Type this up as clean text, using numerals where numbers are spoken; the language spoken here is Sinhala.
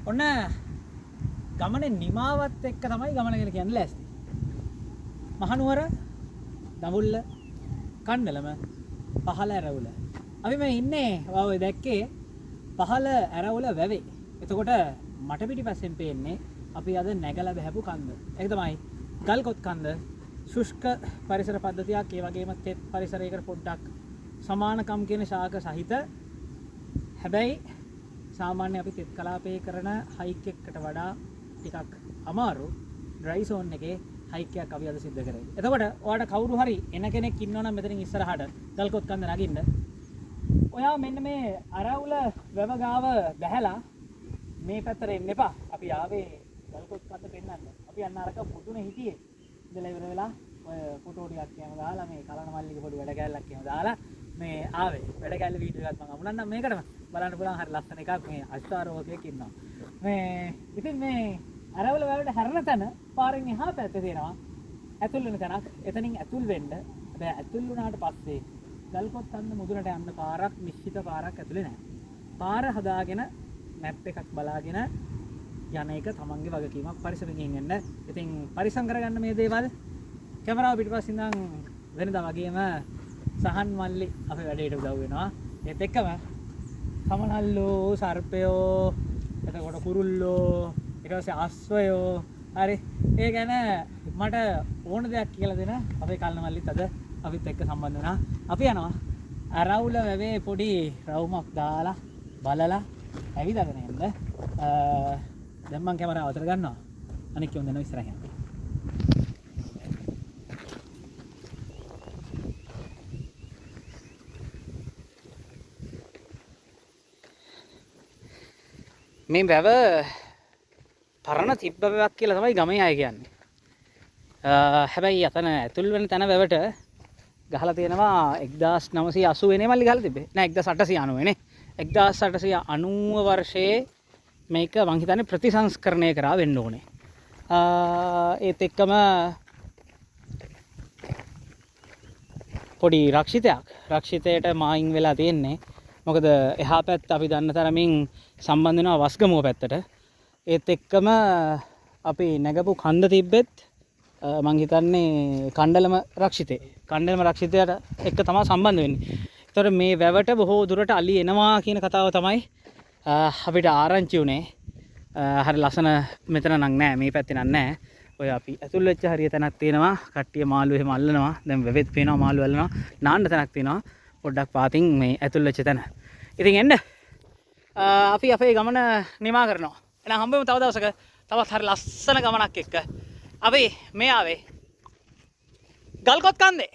ඔන්න ගමනේ නිමාවත් එක්ක තමයි ගමන කියලා කියන්නේ ලෑස්ති. මහනුවර, දඹුල්ල, කණ්ඩලම, පහළ ඇරවුල. අපි මේ ඉන්නේ ඔය දැක්කේ පහළ ඇරවුල වැවේ. එතකොට මට පිටිපස්සෙන් පේන්නේ අපි අද නැගලා බහැපු කන්ද. ඒක තමයි ගල්කොත් කන්ද. ශුෂ්ක පරිසර පද්ධතියක්, ඒ වගේම තෙත් පරිසරයකට පොඩ්ඩක් සමානකම් කියන ශාක සහිත. හැබැයි සාමාන්‍ය අපි තෙත් කලාපයේ කරන හයික් එකකට වඩා ටිකක් අමාරු ඩ්‍රයි සෝන් එකේ හයික් එකක් අපි අද සිද්ධ කරේ. එතකොට ඔයාලට කවුරු හරි එන කෙනෙක් ඉන්නවනම් මෙතනින් ඉස්සරහට ගල්කොත් කන්ද නගින්න. ඔයා මෙන්න මේ අරවුල වැව ගාව බැහැලා මේ පැත්තට එන්න එපා. අපි ආවේ ගල්කොත් කන්ද පෙන්නන්න. අපි අන්න අරක පුදුනේ හිටියේ. ඉඳලා ඉවර වෙලා ඔය ෆොටෝ ටිකක් එහෙම දාලා මේ කලන මල්ලිගේ පොඩි වැඩ කැලලක් එහෙම දාලා මේ ආවේ. වැඩ කැලල වීඩියෝ එකක් මම අමුණන්නම් මේකටම. බලන්න පුළුවන් හරි ලස්සන එකක් මේ අෂ්ටාරෝහකයක් ඉන්නවා. මේ ඉතින් මේ අරවල වලට හැරෙන තැන පාරෙන් එහා පැත්තේ තියෙනවා ඇතුල් වෙන තැනක්. එතනින් ඇතුල් වෙන්න. හැබැයි ඇතුල් වුණාට පස්සේ ගල්කොත් කන්ද මුදුනට යන්න පාරක්, නිශ්චිත පාරක් ඇතුලේ නැහැ. පාර හදාගෙන මැප් එකක් බලාගෙන යන එක තමන්ගේ වගකීමක්. පරිස්සමෙන් එන්න. ඉතින් පරිස්සම් කරගන්න මේ දේවල්. කැමරාව පිටිපස්සින් ඉඳන් වෙනදා වගේම සහන් මල්ලි අපේ වැඩේට උදව් වෙනවා. ඒත් එක්කම කමනල්ලෝ, සර්පයෝ, එතකොට කුරුල්ලෝ, ඊට පස්සේ අස්වයෝ. හරි. ඒ ගැන මට ඕන දෙයක් කියලා දෙන අපේ කල්න මල්ලිත් අද අපිත් එක්ක සම්බන්ධ වුණා. අපි යනවා අරවුල වැවේ පොඩි රවුමක් දාලා බලලා ඇවිදගෙන යන්න. දැන් මම කැමරාව අතට ගන්නවා. අනික උන් දෙනවා ඉස්සරහින්. මේ වැව පරණ තිබ්බ වැවක් කියලා තමයි ගමේ අය කියන්නේ. හැබැයි අතන ඇතුල් වෙන තැන වැවට ගහලා තියෙනවා 1980 වෙනේ මල්ලි ගහලා තිබ්බේ. නෑ 1890 නේ. 1890 වර්ෂයේ මේක මං හිතන්නේ ප්‍රතිසංස්කරණය කරා වෙන්න ඕනේ. ඒත් එක්කම පොඩි රක්ෂිතයට මායින් වෙලා තියෙන්නේ. මොකද එහා පැත්ත අපි දන්න තරමින් සම්බන්ධ වෙනවා වස්ගමුව පැත්තට. ඒත් එක්කම අපි නැගපු කන්ද තිබ්බෙත් මං හිතන්නේ කණ්ඩලම රක්ෂිතයට එක්ක තමයි සම්බන්ධ වෙන්නේ. ඒතකොට මේ වැවට බොහෝ දුරට අලි එනවා කියන කතාව තමයි අපිට ආරංචි උනේ. හරි ලස්සන මෙතන නම් නෑ, මේ පැත්තේ නම් නෑ. ඔය අපි ඇතුල් වෙච්ච හරිය තැනක් තියෙනවා. කට්ටිය මාළු එහෙම අල්ලනවා. දැන් වෙවෙත් පේනවා මාළු අල්ලනවා. නාන්න තැනක් තියෙනවා. පොඩ්ඩක් පාතින් මේ ඇතුල් වෙච්ච තැන. ඉතින් එන්න අපි අපේ ගමන නිමා කරනවා. එහෙනම් හම්බෙමු තව දවසක තවත් හරි ලස්සන ගමනක් එක්ක. අපි මේ ආවේ ගල්කොත් කන්දේ.